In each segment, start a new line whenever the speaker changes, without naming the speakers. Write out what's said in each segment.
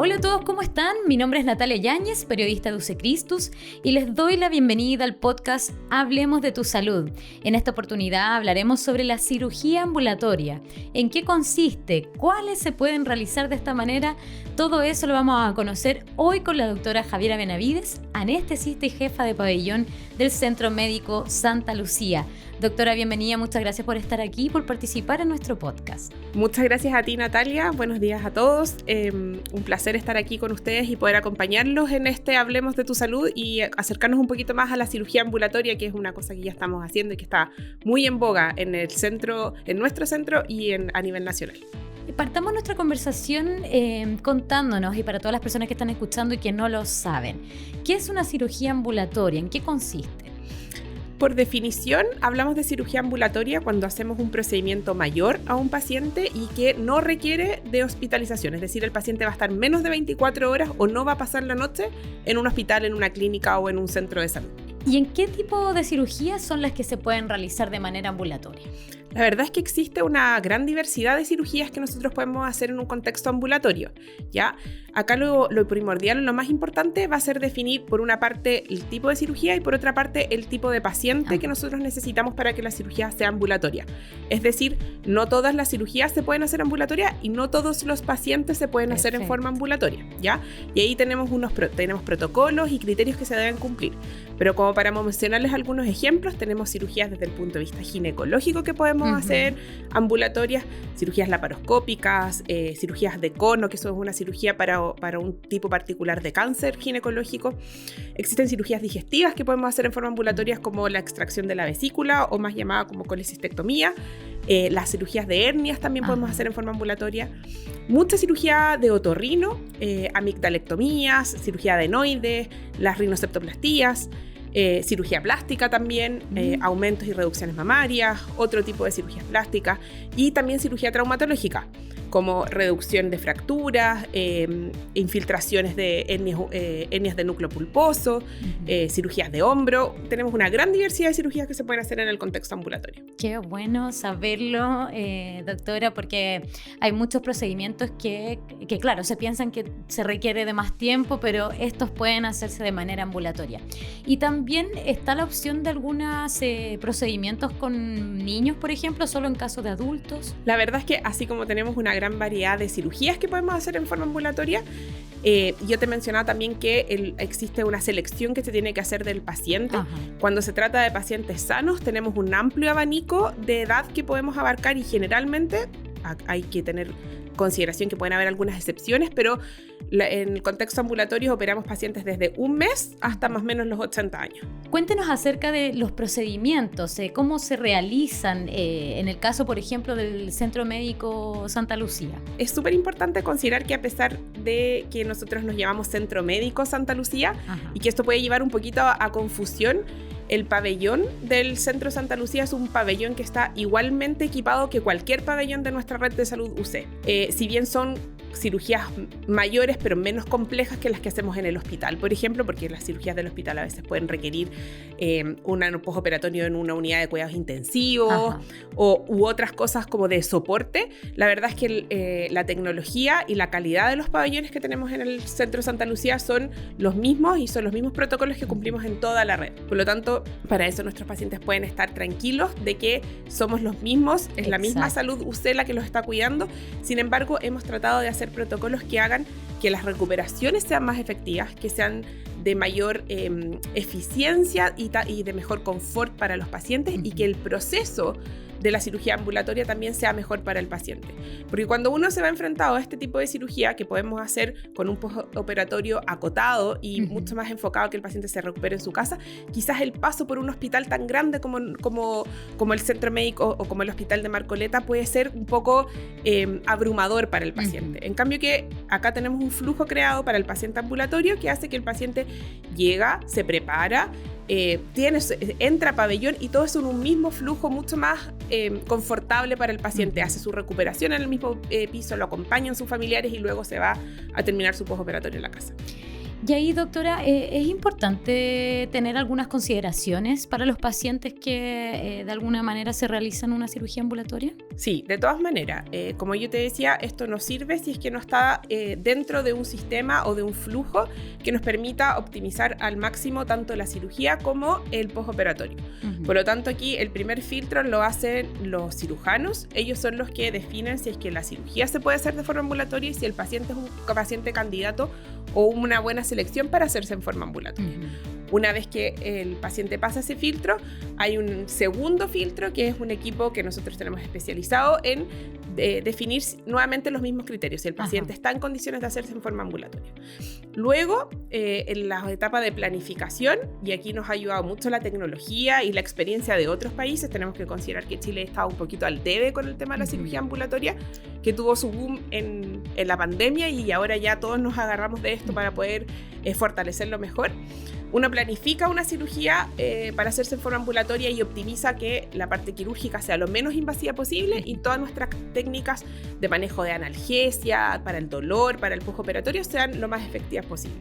Hola a todos, ¿cómo están? Mi nombre es Natalia Yáñez, periodista de UC Christus, y les doy la bienvenida al podcast Hablemos de tu Salud. En esta oportunidad hablaremos sobre la cirugía ambulatoria. ¿En qué consiste? ¿Cuáles se pueden realizar de esta manera? Todo eso lo vamos a conocer hoy con la doctora Javiera Benavides, anestesista y jefa de pabellón del Centro Médico Santa Lucía. Doctora, bienvenida, muchas gracias por estar aquí y por participar en nuestro podcast.
Muchas gracias a ti, Natalia. Buenos días a todos. Un placer estar aquí con ustedes y poder acompañarlos en este Hablemos de tu Salud y acercarnos un poquito más a la cirugía ambulatoria, que es una cosa que ya estamos haciendo y que está muy en boga en el centro, en nuestro centro y a nivel nacional.
Partamos nuestra conversación contándonos, y para todas las personas que están escuchando y que no lo saben, ¿qué es una cirugía ambulatoria? ¿En qué consiste?
Por definición, hablamos de cirugía ambulatoria cuando hacemos un procedimiento mayor a un paciente y que no requiere de hospitalización. Es decir, el paciente va a estar menos de 24 horas o no va a pasar la noche en un hospital, en una clínica o en un centro de salud.
¿Y en qué tipo de cirugías son las que se pueden realizar de manera ambulatoria?
La verdad es que existe una gran diversidad de cirugías que nosotros podemos hacer en un contexto ambulatorio, ¿ya? Acá lo primordial, lo más importante va a ser definir por una parte el tipo de cirugía y por otra parte el tipo de paciente que nosotros necesitamos para que la cirugía sea ambulatoria. Es decir, no todas las cirugías se pueden hacer ambulatorias y no todos los pacientes se pueden hacer en forma ambulatoria, ¿ya? Y ahí tenemos protocolos y criterios que se deben cumplir. Pero como para mencionarles algunos ejemplos, tenemos cirugías desde el punto de vista ginecológico que podemos hacer ambulatorias, cirugías laparoscópicas, cirugías de cono, que eso es una cirugía para un tipo particular de cáncer ginecológico. Existen cirugías digestivas que podemos hacer en forma ambulatoria, como la extracción de la vesícula o más llamada como colecistectomía. Las cirugías de hernias también podemos hacer en forma ambulatoria. Mucha cirugía de otorrino, amigdalectomías, cirugía de adenoides, las rinoceptoplastías. Cirugía plástica también, aumentos y reducciones mamarias, otro tipo de cirugías plásticas y también cirugía traumatológica, como reducción de fracturas, infiltraciones de hernias de núcleo pulposo, cirugías de hombro. Tenemos una gran diversidad de cirugías que se pueden hacer en el contexto ambulatorio.
Qué bueno saberlo, doctora, porque hay muchos procedimientos que claro, se piensan que se requiere de más tiempo, pero estos pueden hacerse de manera ambulatoria. Y también está la opción de algunos procedimientos con niños, por ejemplo, solo en caso de adultos.
La verdad es que así como tenemos una gran variedad de cirugías que podemos hacer en forma ambulatoria, yo te mencionaba también que existe una selección que se tiene que hacer del paciente. Cuando se trata de pacientes sanos, tenemos un amplio abanico de edad que podemos abarcar y generalmente hay que tener consideración que pueden haber algunas excepciones, pero en el contexto ambulatorio operamos pacientes desde un mes hasta más o menos los 80 años.
Cuéntenos acerca de los procedimientos, cómo se realizan en el caso, por ejemplo, del Centro Médico Santa Lucía.
Es súper importante considerar que a pesar de que nosotros nos llamamos Centro Médico Santa Lucía y que esto puede llevar un poquito a confusión, el pabellón del Centro Santa Lucía es un pabellón que está igualmente equipado que cualquier pabellón de nuestra red de salud UC. Si bien son cirugías mayores pero menos complejas que las que hacemos en el hospital, por ejemplo, porque las cirugías del hospital a veces pueden requerir un postoperatorio en una unidad de cuidados intensivos u otras cosas como de soporte. La verdad es que la tecnología y la calidad de los pabellones que tenemos en el Centro Santa Lucía son los mismos y son los mismos protocolos que cumplimos en toda la red. Por lo tanto, para eso nuestros pacientes pueden estar tranquilos de que somos los mismos, es la misma salud UC la que los está cuidando. Sin embargo, hemos tratado de hacer protocolos que hagan que las recuperaciones sean más efectivas, que sean de mayor eficiencia y de mejor confort para los pacientes y que el proceso de la cirugía ambulatoria también sea mejor para el paciente. Porque cuando uno se va enfrentado a este tipo de cirugía que podemos hacer con un postoperatorio acotado y mucho más enfocado a que el paciente se recupere en su casa, quizás el paso por un hospital tan grande como el Centro Médico o como el Hospital de Marcoleta puede ser un poco abrumador para el paciente. En cambio que acá tenemos un flujo creado para el paciente ambulatorio que hace que el paciente llega, se prepara, entra a pabellón y todo eso en un mismo flujo mucho más confortable para el paciente. Hace su recuperación en el mismo piso, lo acompañan sus familiares y luego se va a terminar su postoperatorio en la casa.
Y ahí, doctora, ¿es importante tener algunas consideraciones para los pacientes que de alguna manera se realizan una cirugía ambulatoria?
Sí, de todas maneras, como yo te decía, esto nos sirve si es que no está dentro de un sistema o de un flujo que nos permita optimizar al máximo tanto la cirugía como el postoperatorio. Uh-huh. Por lo tanto, aquí el primer filtro lo hacen los cirujanos. Ellos son los que definen si es que la cirugía se puede hacer de forma ambulatoria y si el paciente es un paciente candidato o una buena selección para hacerse en forma ambulatoria. Uh-huh. Una vez que el paciente pasa ese filtro, hay un segundo filtro que es un equipo que nosotros tenemos especializado en definir nuevamente los mismos criterios, si el paciente está en condiciones de hacerse en forma ambulatoria. Luego, en la etapa de planificación, y aquí nos ha ayudado mucho la tecnología y la experiencia de otros países, tenemos que considerar que Chile está un poquito al debe con el tema de la cirugía ambulatoria, que tuvo su boom en la pandemia y ahora ya todos nos agarramos de esto para poder fortalecerlo mejor. Uno planifica una cirugía para hacerse en forma ambulatoria y optimiza que la parte quirúrgica sea lo menos invasiva posible y todas nuestras técnicas de manejo de analgesia, para el dolor, para el postoperatorio sean lo más efectivas posible.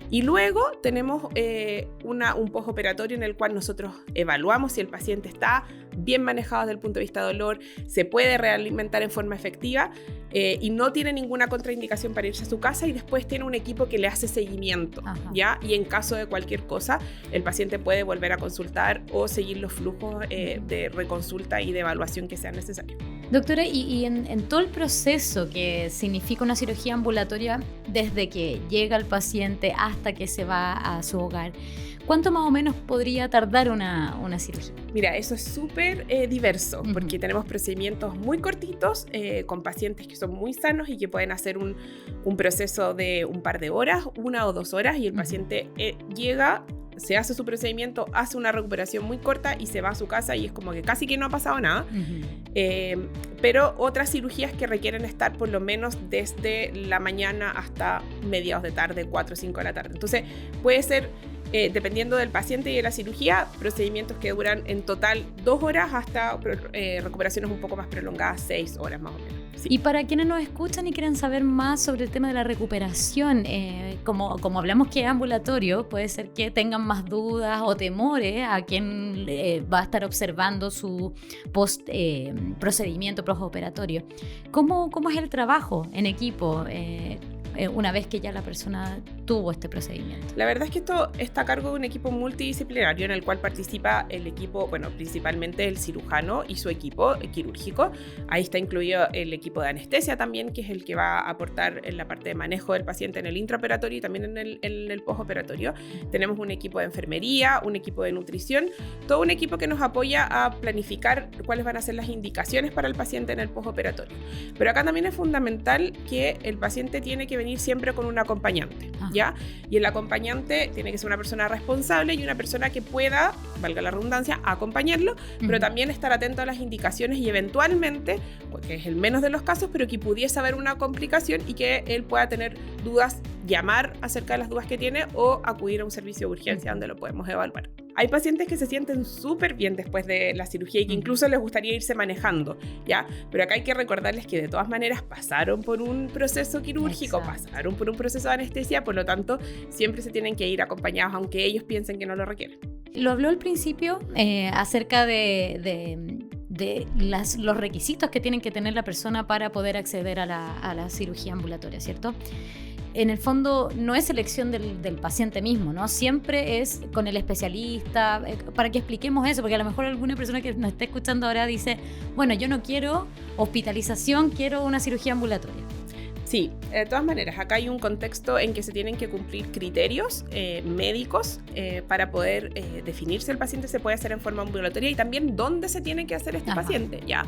Y luego tenemos un postoperatorio en el cual nosotros evaluamos si el paciente está bien manejado desde el punto de vista de dolor, se puede realimentar en forma efectiva y no tiene ninguna contraindicación para irse a su casa, y después tiene un equipo que le hace seguimiento, ¿ya? Y en caso de cualquier cosa, el paciente puede volver a consultar o seguir los flujos de reconsulta y de evaluación que sean necesarios.
Doctora, y en todo el proceso que significa una cirugía ambulatoria, desde que llega el paciente hasta que se va a su hogar, ¿cuánto más o menos podría tardar una cirugía?
Mira, eso es súper diverso, porque tenemos procedimientos muy cortitos con pacientes que son muy sanos y que pueden hacer un proceso de un par de horas, 1 o 2 horas, y el paciente llega, se hace su procedimiento, hace una recuperación muy corta y se va a su casa y es como que casi que no ha pasado nada. Pero otras cirugías que requieren estar por lo menos desde la mañana hasta mediados de tarde, 4 o 5 de la tarde. Entonces puede ser, dependiendo del paciente y de la cirugía, procedimientos que duran en total 2 horas hasta recuperaciones un poco más prolongadas, 6 horas más o menos. Sí.
Y para quienes nos escuchan y quieren saber más sobre el tema de la recuperación, como hablamos que es ambulatorio, puede ser que tengan más dudas o temores a quien va a estar observando su procedimiento postoperatorio. ¿Cómo es el trabajo en equipo una vez que ya la persona tuvo este procedimiento?
La verdad es que esto está a cargo de un equipo multidisciplinario en el cual participa el equipo, principalmente el cirujano y su equipo quirúrgico. Ahí está incluido el equipo de anestesia también, que es el que va a aportar en la parte de manejo del paciente en el intraoperatorio y también en el postoperatorio. Tenemos un equipo de enfermería, un equipo de nutrición, todo un equipo que nos apoya a planificar cuáles van a ser las indicaciones para el paciente en el postoperatorio. Pero acá también es fundamental que el paciente tiene que venir siempre con un acompañante, ¿ya? Y el acompañante tiene que ser una persona responsable y una persona que pueda, valga la redundancia, acompañarlo, pero también estar atento a las indicaciones y eventualmente, porque es el menos de los casos, pero que pudiese haber una complicación y que él pueda tener dudas, llamar acerca de las dudas que tiene o acudir a un servicio de urgencia donde lo podemos evaluar. Hay pacientes que se sienten súper bien después de la cirugía y que incluso les gustaría irse manejando, ¿ya? Pero acá hay que recordarles que de todas maneras pasaron por un proceso quirúrgico, pasaron por un proceso de anestesia, por lo tanto siempre se tienen que ir acompañados aunque ellos piensen que no lo requieren.
Lo habló al principio acerca de los requisitos que tienen que tener la persona para poder acceder a la cirugía ambulatoria, ¿cierto? En el fondo no es elección del paciente mismo, ¿no? Siempre es con el especialista, para que expliquemos eso, porque a lo mejor alguna persona que nos esté escuchando ahora dice, bueno, yo no quiero hospitalización, quiero una cirugía ambulatoria.
Sí, de todas maneras, acá hay un contexto en que se tienen que cumplir criterios médicos para poder definir si el paciente se puede hacer en forma ambulatoria y también dónde se tiene que hacer este paciente. Ya,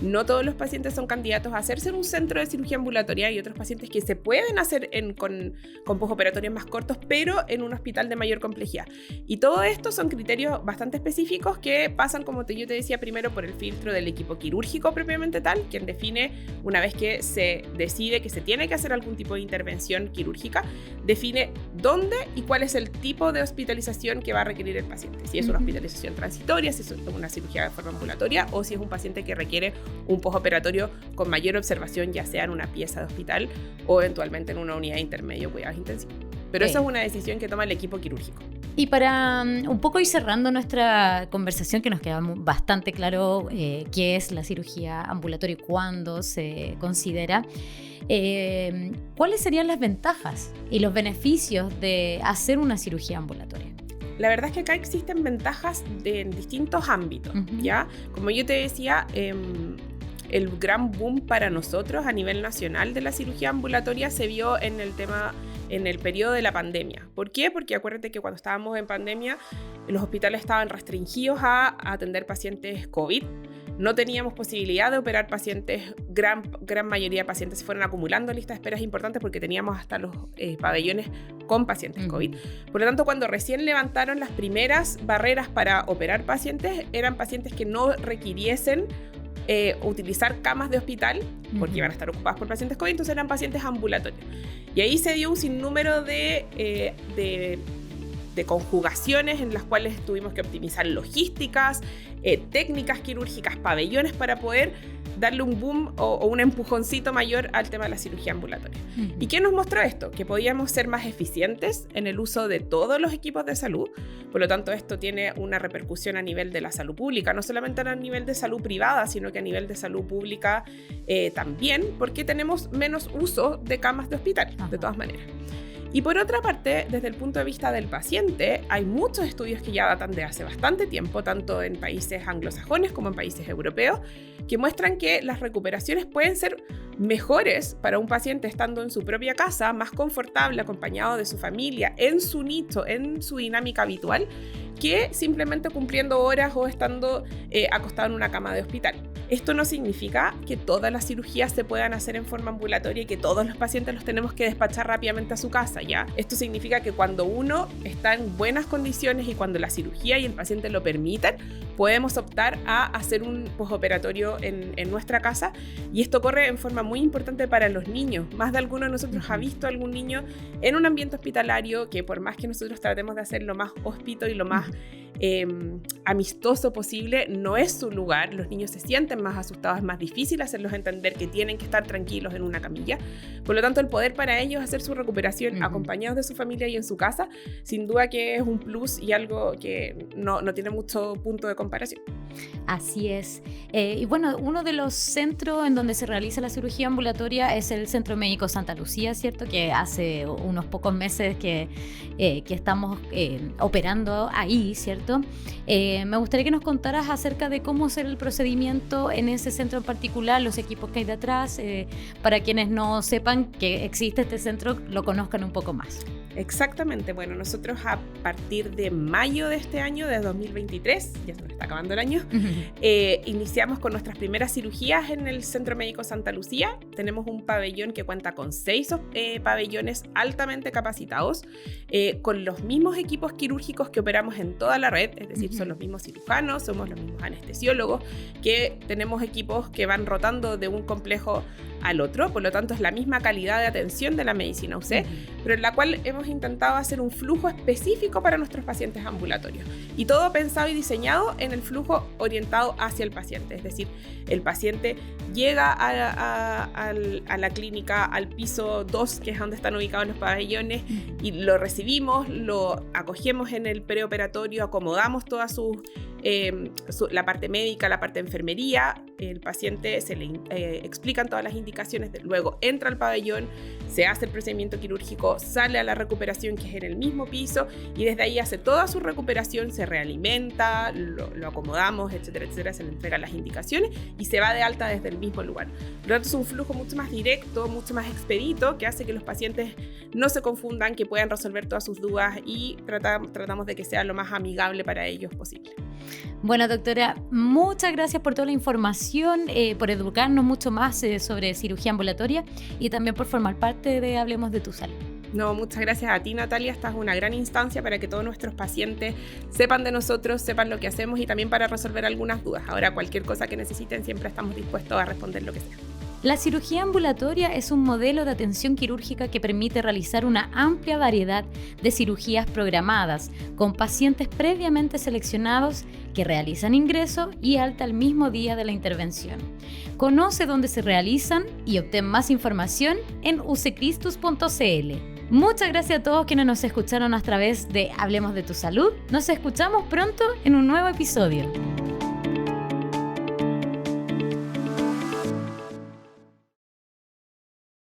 no todos los pacientes son candidatos a hacerse en un centro de cirugía ambulatoria y otros pacientes que se pueden hacer con postoperatorios más cortos, pero en un hospital de mayor complejidad. Y todo esto son criterios bastante específicos que pasan, como yo te decía, primero por el filtro del equipo quirúrgico propiamente tal, quien define una vez que se decide que se tiene que hacer algún tipo de intervención quirúrgica, define dónde y cuál es el tipo de hospitalización que va a requerir el paciente. Si es una hospitalización transitoria, si es una cirugía de forma ambulatoria o si es un paciente que requiere un postoperatorio con mayor observación, ya sea en una pieza de hospital o eventualmente en una unidad de intermedio cuidados intensivos. Pero eso es una decisión que toma el equipo quirúrgico.
Y para un poco ir cerrando nuestra conversación, que nos queda bastante claro qué es la cirugía ambulatoria y cuándo se considera, ¿cuáles serían las ventajas y los beneficios de hacer una cirugía ambulatoria?
La verdad es que acá existen ventajas en distintos ámbitos, ¿ya? Como yo te decía, el gran boom para nosotros a nivel nacional de la cirugía ambulatoria se vio en el periodo de la pandemia. ¿Por qué? Porque acuérdate que cuando estábamos en pandemia, los hospitales estaban restringidos a atender pacientes COVID. No teníamos posibilidad de operar pacientes, gran mayoría de pacientes se fueron acumulando en listas de esperas importantes porque teníamos hasta los pabellones con pacientes COVID. Por lo tanto, cuando recién levantaron las primeras barreras para operar pacientes, eran pacientes que no requiriesen utilizar camas de hospital porque iban a estar ocupadas por pacientes COVID, entonces eran pacientes ambulatorios. Y ahí se dio un sinnúmero de conjugaciones en las cuales tuvimos que optimizar logísticas, técnicas quirúrgicas, pabellones para poder darle un boom o un empujoncito mayor al tema de la cirugía ambulatoria. ¿Y qué nos mostró esto? Que podíamos ser más eficientes en el uso de todos los equipos de salud. Por lo tanto, esto tiene una repercusión a nivel de la salud pública, no solamente a nivel de salud privada, sino que a nivel de salud pública también, porque tenemos menos uso de camas de hospital, de todas maneras. Y por otra parte, desde el punto de vista del paciente, hay muchos estudios que ya datan de hace bastante tiempo, tanto en países anglosajones como en países europeos, que muestran que las recuperaciones pueden ser mejores para un paciente estando en su propia casa, más confortable, acompañado de su familia, en su nicho, en su dinámica habitual, que simplemente cumpliendo horas o estando acostado en una cama de hospital. Esto no significa que todas las cirugías se puedan hacer en forma ambulatoria y que todos los pacientes los tenemos que despachar rápidamente a su casa, ¿ya? Esto significa que cuando uno está en buenas condiciones y cuando la cirugía y el paciente lo permiten, podemos optar a hacer un postoperatorio en nuestra casa, y esto corre en forma muy importante para los niños. Más de alguno de nosotros ha visto a algún niño en un ambiente hospitalario que, por más que nosotros tratemos de hacer lo más hospito y lo más amistoso posible, no es su lugar. Los niños se sienten más asustados, es más difícil hacerlos entender que tienen que estar tranquilos en una camilla. Por lo tanto, el poder para ellos hacer su recuperación acompañados de su familia y en su casa, sin duda que es un plus y algo que no tiene mucho punto de comparación.
Así es. Y bueno, uno de los centros en donde se realiza la cirugía ambulatoria es el Centro Médico Santa Lucía, ¿cierto? Que hace unos pocos meses que estamos operando ahí, ¿cierto? Me gustaría que nos contaras acerca de cómo será el procedimiento en ese centro en particular, los equipos que hay detrás, para quienes no sepan que existe este centro, lo conozcan un poco más.
Exactamente, bueno, nosotros a partir de mayo de este año, de 2023, ya se nos está acabando el año, iniciamos con nuestras primeras cirugías en el Centro Médico Santa Lucía. Tenemos un pabellón que cuenta con 6 pabellones altamente capacitados, con los mismos equipos quirúrgicos que operamos en toda la red, es decir, son los mismos cirujanos, somos los mismos anestesiólogos, que tenemos equipos que van rotando de un complejo al otro, por lo tanto es la misma calidad de atención de la medicina UC, pero en la cual hemos intentado hacer un flujo específico para nuestros pacientes ambulatorios, y todo pensado y diseñado en el flujo orientado hacia el paciente, es decir, el paciente llega a la clínica, al piso 2, que es donde están ubicados los pabellones, y lo recibimos, lo acogemos en el preoperatorio, acomodamos toda la parte médica, la parte de enfermería, el paciente se le explican todas las indicaciones, luego entra al pabellón, se hace el procedimiento quirúrgico, sale a la recuperación, que es en el mismo piso, y desde ahí hace toda su recuperación, se realimenta, lo acomodamos, etcétera, etcétera, se le entregan las indicaciones y se va de alta desde el mismo lugar. Por lo tanto, es un flujo mucho más directo, mucho más expedito, que hace que los pacientes no se confundan, que puedan resolver todas sus dudas, y tratamos de que sea lo más amigable para ellos posible.
Bueno, doctora, muchas gracias por toda la información, por educarnos mucho más sobre cirugía ambulatoria y también por formar parte de Hablemos de tu Salud.
No, muchas gracias a ti, Natalia. Esta es una gran instancia para que todos nuestros pacientes sepan de nosotros, sepan lo que hacemos y también para resolver algunas dudas. Ahora, cualquier cosa que necesiten, siempre estamos dispuestos a responder lo que sea.
La cirugía ambulatoria es un modelo de atención quirúrgica que permite realizar una amplia variedad de cirugías programadas con pacientes previamente seleccionados que realizan ingreso y alta el mismo día de la intervención. Conoce dónde se realizan y obtén más información en usecristus.cl. Muchas gracias a todos quienes nos escucharon a través de Hablemos de tu Salud. Nos escuchamos pronto en un nuevo episodio.